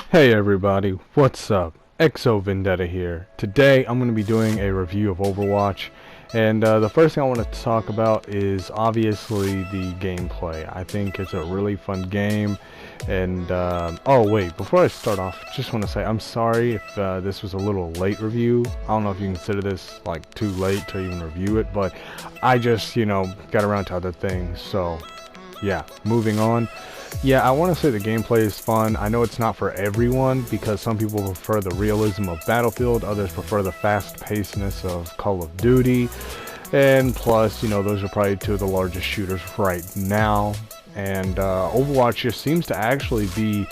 Hey everybody, what's up? Vendetta here. Today I'm going to be doing a review of Overwatch, and the first thing I want to talk about is obviously the gameplay. I think it's a really fun game, and oh wait, before I start off, just want to say I'm sorry if this was a little late review. I don't know if you consider this like too late to even review it, but I just, got around to other things, so yeah, moving on. Yeah, I want to say the gameplay is fun. I know it's not for everyone because some people prefer the realism of Battlefield, others prefer the fast-pacedness of Call of Duty, and plus, those are probably two of the largest shooters right now. And Overwatch just seems to actually be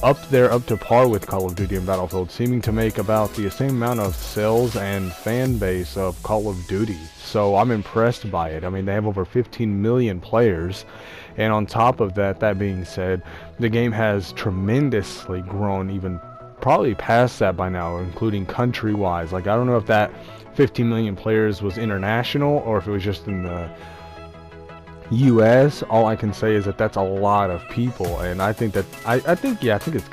up there, up to par with Call of Duty and Battlefield, seeming to make about the same amount of sales and fan base of Call of Duty. So I'm impressed by it. I mean, they have over 15 million players, and on top of that, that being said, the game has tremendously grown, even probably past that by now, including country-wise. Like, I don't know if that 15 million players was international or if it was just in the US. All I can say is that that's a lot of people, and I think that I think it's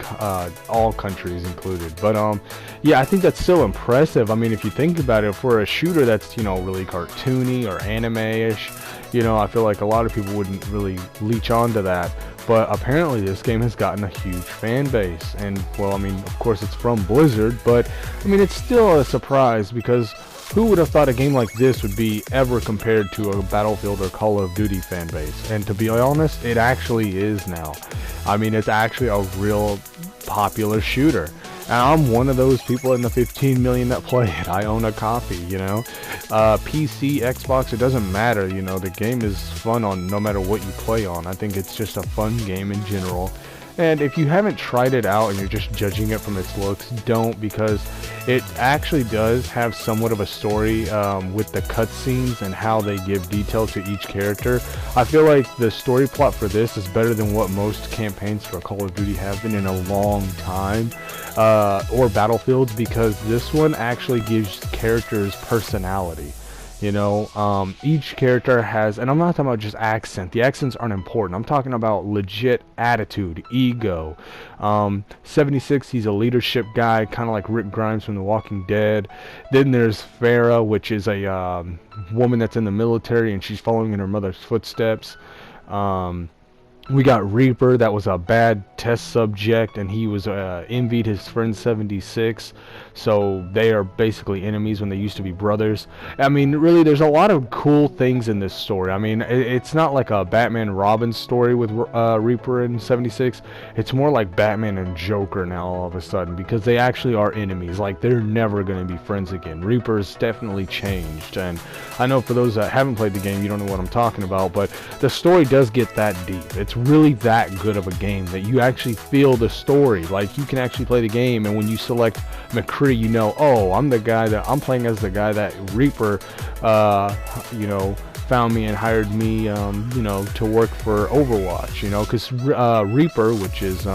all countries included. But yeah, I think that's still impressive. I mean, if you think about it, for a shooter that's really cartoony or anime-ish, I feel like a lot of people wouldn't really leech onto that. But apparently this game has gotten a huge fan base, and well, I mean, of course it's from Blizzard, but I mean, it's still a surprise because who would have thought a game like this would be ever compared to a Battlefield or Call of Duty fan base? And to be honest, it actually is now. I mean, it's actually a real popular shooter. And I'm one of those people in the 15 million that play it. I own a copy, PC, Xbox, it doesn't matter, the game is fun on no matter what you play on. I think it's just a fun game in general. And if you haven't tried it out and you're just judging it from its looks, don't, because it actually does have somewhat of a story with the cutscenes and how they give detail to each character. I feel like the story plot for this is better than what most campaigns for Call of Duty have been in a long time, or Battlefields, because this one actually gives characters personality. Each character has, and I'm not talking about just accent. The accents aren't important. I'm talking about legit attitude, ego. 76, he's a leadership guy, kind of like Rick Grimes from The Walking Dead. Then there's Farah, which is a woman that's in the military, and she's following in her mother's footsteps. We got Reaper, that was a bad test subject, and he was envied his friend 76, so they are basically enemies when they used to be brothers. I mean, really, there's a lot of cool things in this story. I mean, it's not like a Batman Robin story with Reaper and 76. It's more like Batman and Joker now all of a sudden, because they actually are enemies. Like, they're never going to be friends again. Reaper's definitely changed, and I know for those that haven't played the game, you don't know what I'm talking about, but the story does get that deep. It's really that good of a game that you actually feel the story. Like, you can actually play the game, and when you select McCree, oh, I'm playing as the guy that Reaper found me and hired me to work for Overwatch, because Reaper, which is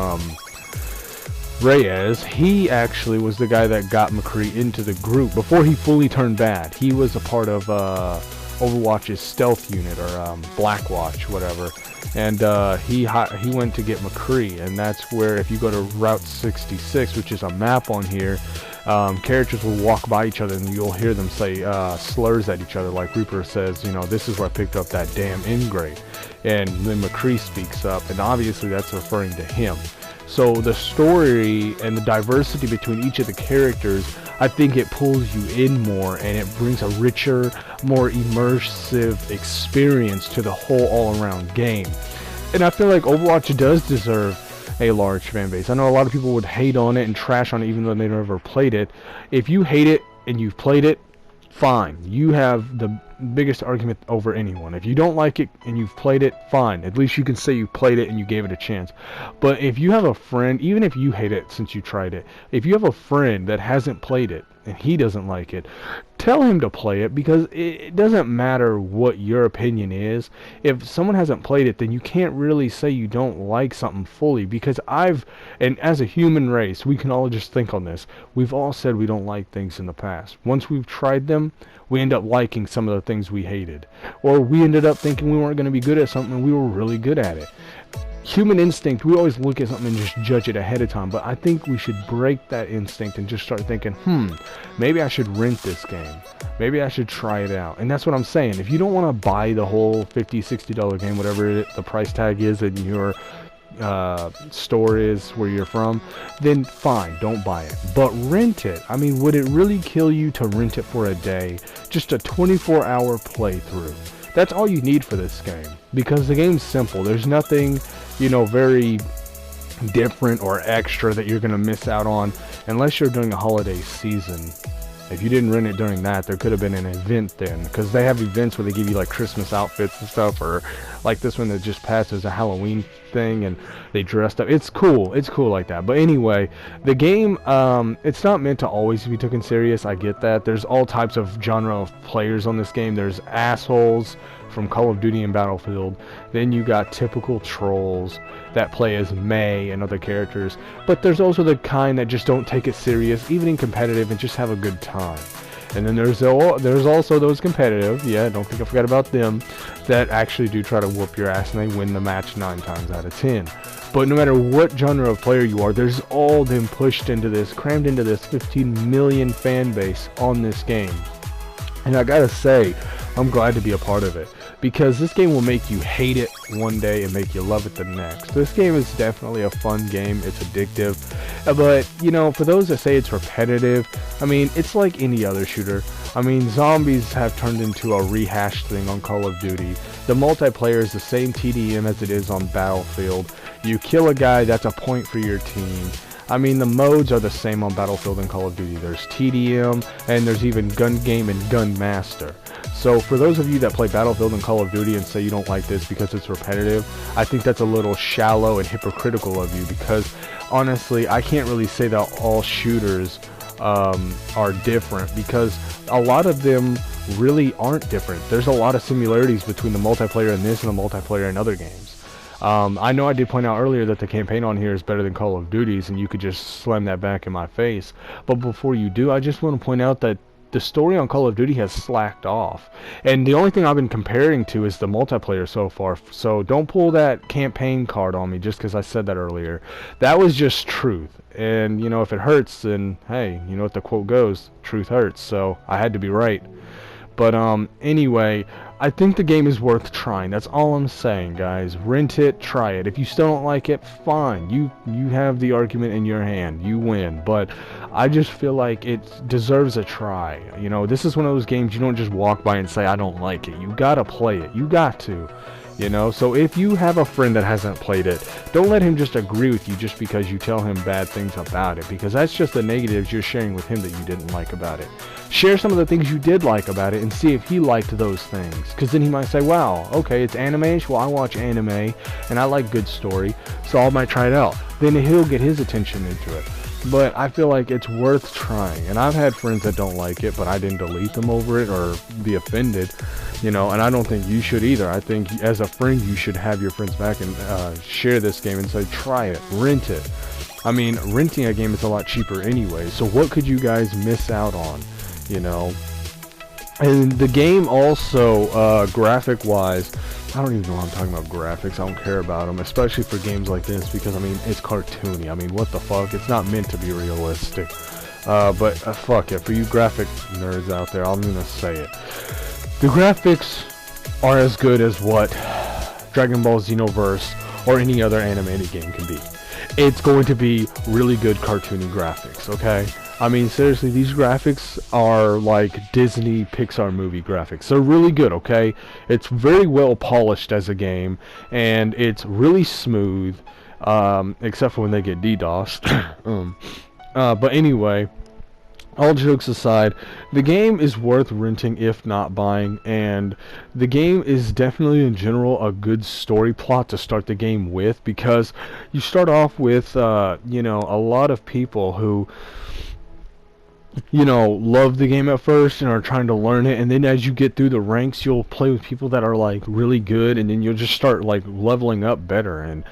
Reyes, he actually was the guy that got McCree into the group before he fully turned bad. He was a part of Overwatch's stealth unit, or Blackwatch, whatever. And he went to get McCree, and that's where, if you go to Route 66, which is a map on here, characters will walk by each other and you'll hear them say slurs at each other, like Reaper says, this is where I picked up that damn ingrate. And then McCree speaks up, and obviously that's referring to him. So the story and the diversity between each of the characters, I think it pulls you in more, and it brings a richer, more immersive experience to the whole all-around game. And I feel like Overwatch does deserve a large fan base. I know a lot of people would hate on it and trash on it even though they never played it. If you hate it and you've played it, fine. You have the biggest argument over anyone. If you don't like it and you've played it, fine. At least you can say you played it and you gave it a chance. But if you have a friend, even if you hate it since you tried it, if you have a friend that hasn't played it and he doesn't like it, tell him to play it, because it doesn't matter what your opinion is. If someone hasn't played it, then you can't really say you don't like something fully, because and as a human race, we can all just think on this. We've all said we don't like things in the past. Once we've tried them, we end up liking some of the things we hated. Or we ended up thinking we weren't going to be good at something and we were really good at it. human instinct, we always look at something and just judge it ahead of time, but I think we should break that instinct and just start thinking, maybe I should rent this game. Maybe I should try it out. And that's what I'm saying. If you don't want to buy the whole $50, $60 game, whatever the price tag is in your store is where you're from, then fine, don't buy it, but rent it. I mean, would it really kill you to rent it for a day? Just a 24-hour playthrough. That's all you need for this game, because the game's simple. There's nothing, you know, very different or extra that you're gonna miss out on unless you're during a holiday season. If you didn't rent it during that, there could have been an event then, because they have events where they give you like Christmas outfits and stuff, or like this one that just passed as a Halloween thing and they dressed up. It's cool like that. But anyway, the game, it's not meant to always be taken serious. I get that. There's all types of genre of players on this game. There's assholes from Call of Duty and Battlefield. Then you got typical trolls that play as May and other characters. But there's also the kind that just don't take it serious, even in competitive, and just have a good time. And then there's also those competitive, yeah, don't think I forgot about them, that actually do try to whoop your ass and they win the match 9 times out of 10. But no matter what genre of player you are, there's all them pushed into this, crammed into this 15 million fan base on this game. And I gotta say, I'm glad to be a part of it, because this game will make you hate it one day and make you love it the next. This game is definitely a fun game. It's addictive, but you know, for those that say it's repetitive, I mean, it's like any other shooter. I mean, zombies have turned into a rehashed thing on Call of Duty. The multiplayer is the same TDM as it is on Battlefield. You kill a guy, that's a point for your team. I mean, the modes are the same on Battlefield and Call of Duty. There's TDM, and there's even Gun Game and Gun Master. So for those of you that play Battlefield and Call of Duty and say you don't like this because it's repetitive, I think that's a little shallow and hypocritical of you, because honestly, I can't really say that all shooters are different, because a lot of them really aren't different. There's a lot of similarities between the multiplayer in this and the multiplayer in other games. I know I did point out earlier that the campaign on here is better than Call of Duty's, and you could just slam that back in my face. But before you do, I just want to point out that the story on Call of Duty has slacked off. And the only thing I've been comparing to is the multiplayer so far. So don't pull that campaign card on me just because I said that earlier. That was just truth. And, you know, if it hurts, then, hey, you know what the quote goes, truth hurts. So I had to be right. But anyway, I think the game is worth trying. That's all I'm saying, guys. Rent it, try it. If you still don't like it, fine. You have the argument in your hand. You win. But I just feel like it deserves a try. You know, this is one of those games you don't just walk by and say, I don't like it. You gotta play it. You got to. You know, so if you have a friend that hasn't played it, don't let him just agree with you just because you tell him bad things about it, because that's just the negatives you're sharing with him that you didn't like about it. Share some of the things you did like about it and see if he liked those things, because then he might say, wow, okay, it's anime, well, I watch anime and I like good story, so I might try it out. Then he'll get his attention into it. But I feel like it's worth trying, and I've had friends that don't like it, but I didn't delete them over it or be offended, you know, and I don't think you should either. I think as a friend you should have your friends back and share this game and say, try it, rent it. I mean, renting a game is a lot cheaper anyway, so what could you guys miss out on, you know? And the game also, graphic wise, I don't even know why I'm talking about graphics. I don't care about them, especially for games like this, because I mean, it's cartoony. I mean, what the fuck? It's not meant to be realistic. But fuck it, for you graphic nerds out there, I'm gonna say it. The graphics are as good as what Dragon Ball Xenoverse or any other animated game can be. It's going to be really good cartoony graphics, okay? I mean, seriously, these graphics are like Disney Pixar movie graphics. They're really good, okay? It's very well polished as a game, and it's really smooth, except for when they get DDoSed. But anyway, all jokes aside, the game is worth renting if not buying, and the game is definitely in general a good story plot to start the game with, because you start off with, you know, a lot of people who, you know, love the game at first and are trying to learn it, and then as you get through the ranks, you'll play with people that are like really good, and then you'll just start like leveling up better. And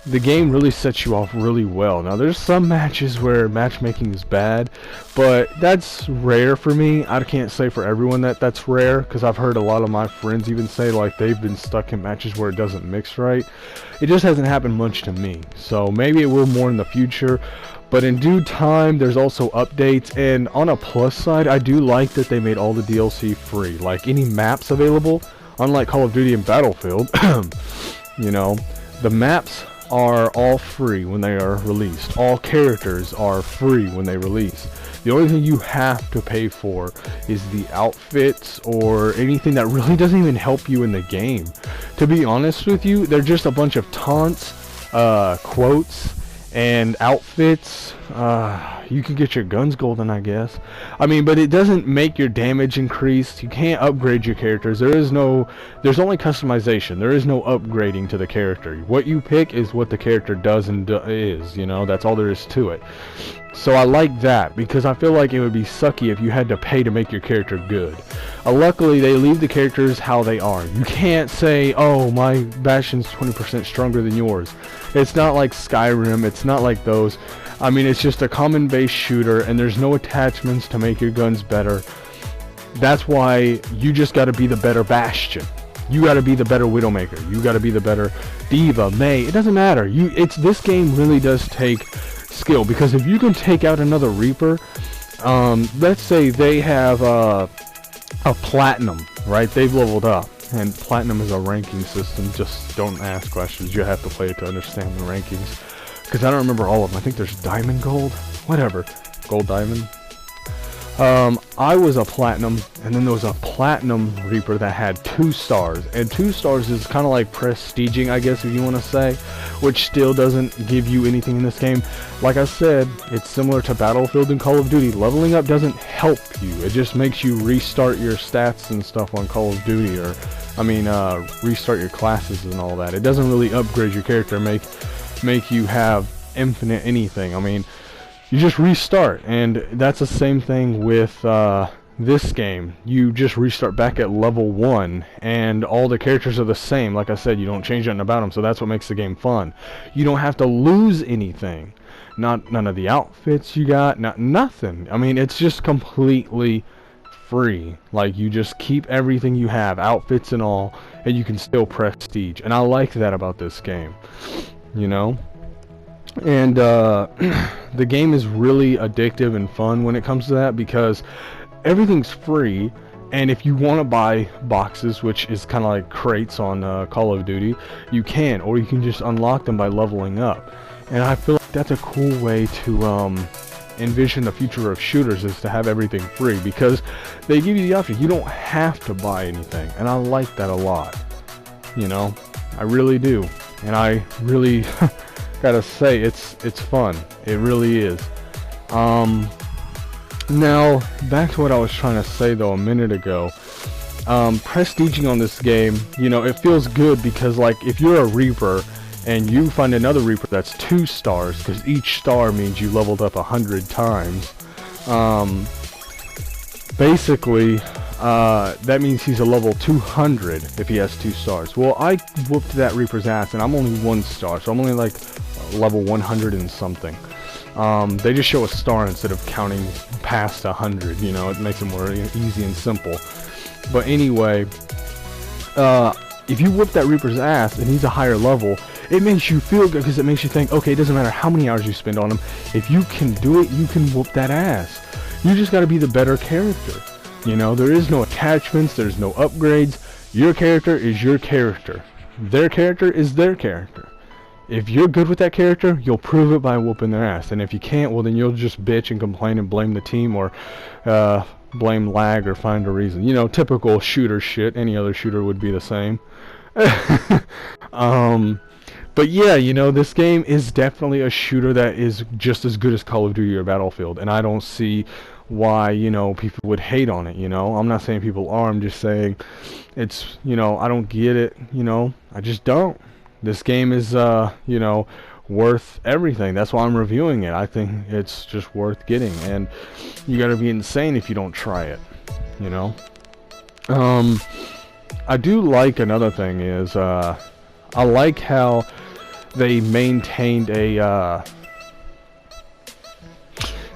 the game really sets you off really well. Now there's some matches where matchmaking is bad, but that's rare for me. I can't say for everyone that that's rare, because I've heard a lot of my friends even say like they've been stuck in matches where it doesn't mix right. It just hasn't happened much to me, so maybe it will more in the future. But in due time, there's also updates, and on a plus side, I do like that they made all the DLC free. Like any maps available, unlike Call of Duty and Battlefield, you know, the maps are all free when they are released. All characters are free when they release. The only thing you have to pay for is the outfits or anything that really doesn't even help you in the game. To be honest with you, they're just a bunch of taunts, quotes, and outfits. You can get your guns golden, I guess. I mean, but it doesn't make your damage increase. You can't upgrade your characters. There's only customization. There is no upgrading to the character. What you pick is what the character does and is, you know, that's all there is to it. So I like that, because I feel like it would be sucky if you had to pay to make your character good. Luckily, they leave the characters how they are. You can't say, oh, my Bastion's 20% stronger than yours. It's not like Skyrim, it's not like those. I mean, it's just a common base shooter, and there's no attachments to make your guns better. That's why you just gotta be the better Bastion. You gotta be the better Widowmaker. You gotta be the better Diva, Mei. It doesn't matter. This game really does take skill, because if you can take out another Reaper, let's say they have a Platinum, right? They've leveled up, and Platinum is a ranking system. Just don't ask questions. You have to play it to understand the rankings, because I don't remember all of them. I think there's Diamond, Gold, whatever, Gold, Diamond. I was a Platinum, and then there was a Platinum Reaper that had 2 stars, and 2 stars is kind of like prestiging, I guess, if you want to say, which still doesn't give you anything in this game. Like I said, it's similar to Battlefield and Call of Duty. Leveling up doesn't help you. It just makes you restart your stats and stuff on Call of Duty, or, I mean, restart your classes and all that. It doesn't really upgrade your character, make you have infinite anything. I mean, you just restart, and that's the same thing with this game. You just restart back at level 1, and all the characters are the same. Like I said, you don't change nothing about them, so that's what makes the game fun. You don't have to lose anything. None of the outfits you got, nothing. I mean, it's just completely free. Like, you just keep everything you have, outfits and all, and you can still prestige. And I like that about this game, you know? And the game is really addictive and fun when it comes to that, because everything's free, and if you want to buy boxes, which is kind of like crates on Call of Duty, you can, or you can just unlock them by leveling up. And I feel like that's a cool way to envision the future of shooters, is to have everything free, because they give you the option. You don't have to buy anything, and I like that a lot, you know? I really do. And I really gotta say, it's fun. It really is. Now back to what I was trying to say though a minute ago. Prestiging on this game, you know, it feels good, because like if you're a Reaper and you find another Reaper that's 2 stars, because each star means you leveled up 100 times, basically that means he's a level 200 if he has 2 stars. Well, I whooped that Reaper's ass, and I'm only 1 star, so I'm only like level 100 and something. They just show a star instead of counting past 100, you know, it makes it more easy and simple. But anyway, if you whoop that Reaper's ass and he's a higher level, it makes you feel good, because it makes you think, okay, it doesn't matter how many hours you spend on him, if you can do it, you can whoop that ass. You just gotta be the better character. You know, there is no attachments, there's no upgrades. Your character is your character. Their character is their character. If you're good with that character, you'll prove it by whooping their ass. And if you can't, well then you'll just bitch and complain and blame the team, or blame lag, or find a reason. You know, typical shooter shit. Any other shooter would be the same. But yeah, you know, this game is definitely a shooter that is just as good as Call of Duty or Battlefield. And I don't see why, you know, people would hate on it, you know. I'm not saying people are, I'm just saying it's, you know, I don't get it, you know. I just don't. This game is, you know, worth everything. That's why I'm reviewing it. I think it's just worth getting, and you gotta be insane if you don't try it, you know. I do like, another thing is, I like how they maintained a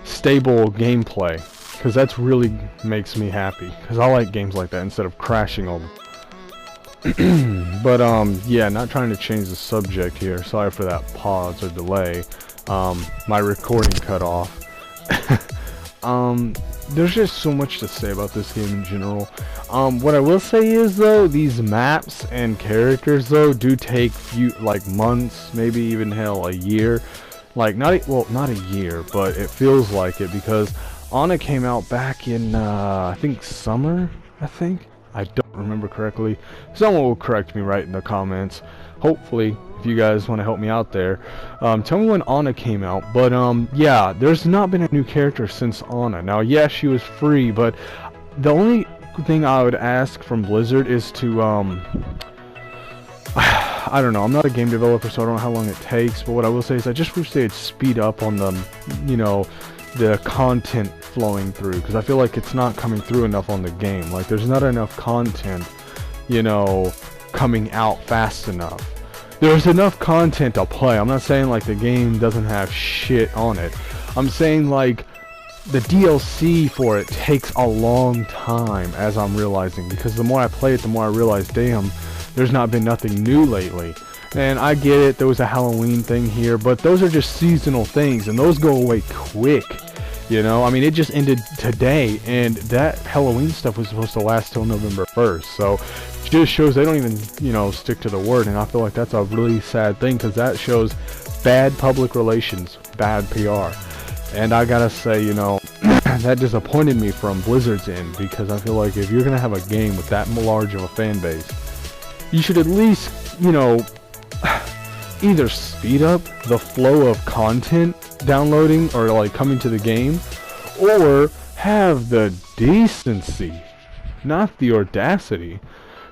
stable gameplay, because that's really makes me happy, because I like games like that instead of crashing all the but yeah, not trying to change the subject here, sorry for that pause or delay. My recording cut off. There's just so much to say about this game in general. What I will say is, though, these maps and characters, though, do take like months, maybe even hell a year. Like not a year, but it feels like it, because Anna came out back in I think summer. I don't remember correctly. Someone will correct me right in the comments. Hopefully, if you guys want to help me out there, tell me when Anna came out. But yeah, there's not been a new character since Anna. Now, yeah, she was free, but the only thing I would ask from Blizzard is to I don't know, I'm not a game developer, so I don't know how long it takes, but what I will say is I just wish they'd speed up on the, you know, the content flowing through, because I feel like it's not coming through enough on the game. Like, there's not enough content, you know, coming out fast enough. There's enough content to play. I'm not saying like the game doesn't have shit on it. I'm saying like the DLC for it takes a long time, as I'm realizing, because the more I play it, the more I realize, damn, there's not been nothing new lately. And I get it, there was a Halloween thing here, but those are just seasonal things, and those go away quick. You know, I mean, it just ended today, and that Halloween stuff was supposed to last till November 1st, so it just shows they don't even, you know, stick to the word, and I feel like that's a really sad thing, because that shows bad public relations, bad PR. And I gotta say, you know, that disappointed me from Blizzard's end, because I feel like if you're gonna have a game with that large of a fan base, you should at least, you know, either speed up the flow of content downloading or like coming to the game, or have the decency, not the audacity,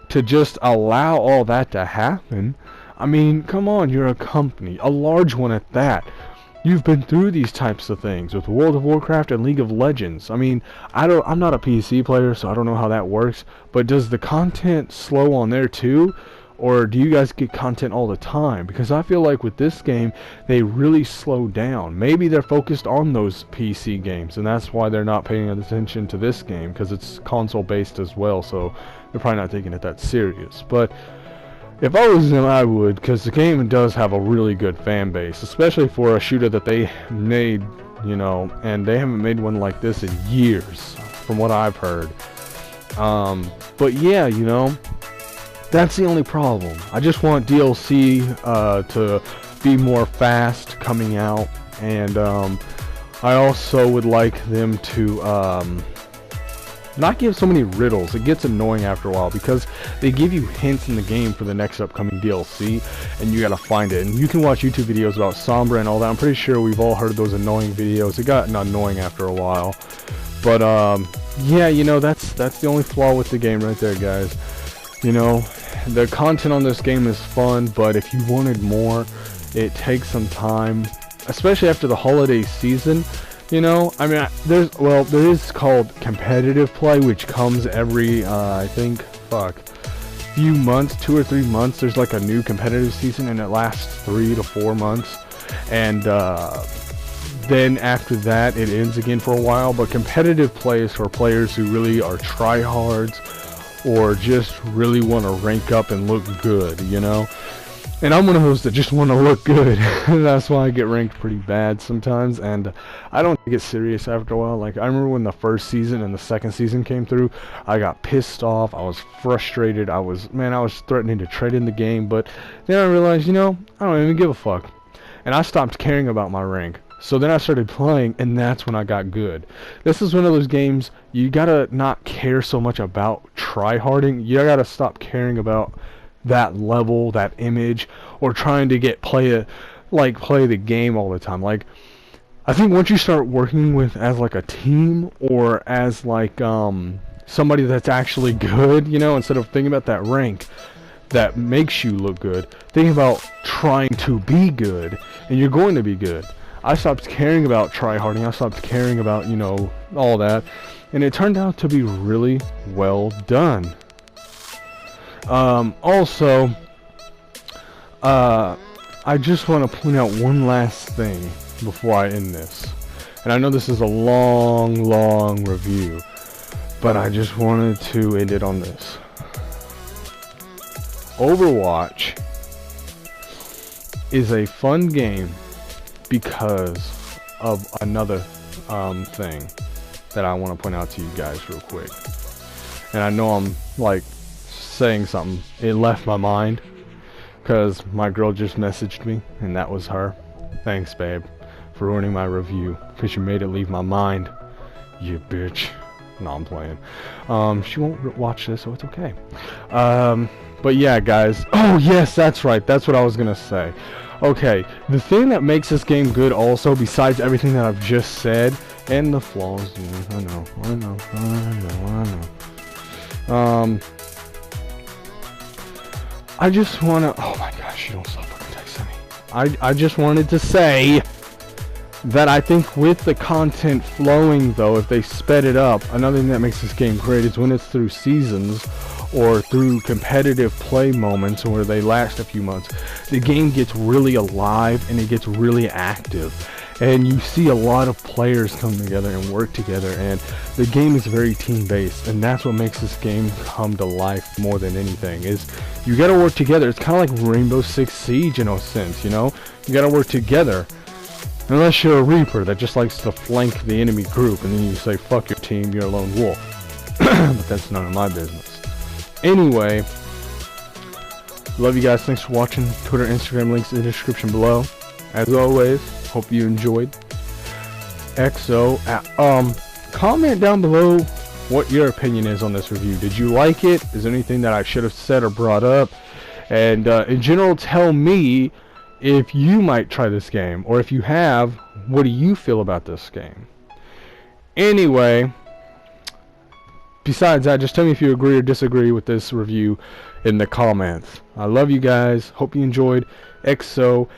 to just allow all that to happen. I mean, come on, you're a company, a large one at that. You've been through these types of things with World of Warcraft and League of Legends. I mean, I'm not a PC player, so I don't know how that works, but does the content slow on there too? Or do you guys get content all the time? Because I feel like with this game, they really slow down. Maybe they're focused on those PC games, and that's why they're not paying attention to this game, because it's console based as well, so they're probably not taking it that serious. But if I was them, I would, because the game does have a really good fan base, especially for a shooter that they made, you know, and they haven't made one like this in years, from what I've heard. But yeah, you know, that's the only problem. I just want DLC to be more fast coming out, and I also would like them to not give so many riddles. It gets annoying after a while, because they give you hints in the game for the next upcoming DLC, and you gotta find it. And you can watch YouTube videos about Sombra and all that. I'm pretty sure we've all heard those annoying videos. It got annoying after a while. But yeah, you know, that's the only flaw with the game right there, guys. You know, the content on this game is fun, but if you wanted more, it takes some time, especially after the holiday season. You know, I mean, there is called competitive play, which comes every, I think, few months, 2 or 3 months. There's like a new competitive season, and it lasts 3 to 4 months, and then after that, it ends again for a while. But competitive play is for players who really are tryhards, or just really want to rank up and look good, you know? And I'm one of those that just want to look good. That's why I get ranked pretty bad sometimes, and I don't take it serious after a while. Like, I remember when the first season and the second season came through, I got pissed off, I was frustrated, I was threatening to trade in the game, but then I realized, you know, I don't even give a fuck. And I stopped caring about my rank. So then I started playing, and that's when I got good. This is one of those games, you gotta not care so much about tryharding. You gotta stop caring about that level, that image, or trying to play the game all the time. Like, I think once you start working with as like a team, or as like somebody that's actually good, you know, instead of thinking about that rank that makes you look good, think about trying to be good, and you're going to be good. I stopped caring about tryharding. I stopped caring about, you know, all that, and it turned out to be really well done. Also, I just want to point out one last thing before I end this. And I know this is a long review, but I just wanted to end it on this. Overwatch is a fun game because of another thing that I want to point out to you guys real quick. And I know I'm like saying something. It left my mind because my girl just messaged me, and that was her. Thanks, babe, for ruining my review because you made it leave my mind. You bitch. No, I'm playing. She won't watch this, so it's okay. But yeah, guys. Oh, yes, that's right. That's what I was gonna say. Okay, the thing that makes this game good also, besides everything that I've just said, and the flaws, I know. I just wanna, oh my gosh, you don't stop fucking texting me. I just wanted to say that I think with the content flowing though, if they sped it up, another thing that makes this game great is when it's through seasons or through competitive play moments where they last a few months, the game gets really alive and it gets really active. And you see a lot of players come together and work together, and the game is very team-based, and that's what makes this game come to life more than anything, is you gotta work together. It's kind of like Rainbow Six Siege in a sense, you know? You gotta work together. Unless you're a Reaper that just likes to flank the enemy group, and then you say, fuck your team, you're a lone wolf. But that's none of my business. Anyway, love you guys. Thanks for watching. Twitter, Instagram, links in the description below. As always, hope you enjoyed. XO. Comment down below what your opinion is on this review. Did you like it? Is there anything that I should have said or brought up? And in general, tell me if you might try this game, or if you have, what do you feel about this game? Anyway, besides that, just tell me if you agree or disagree with this review in the comments. I love you guys. Hope you enjoyed. XO.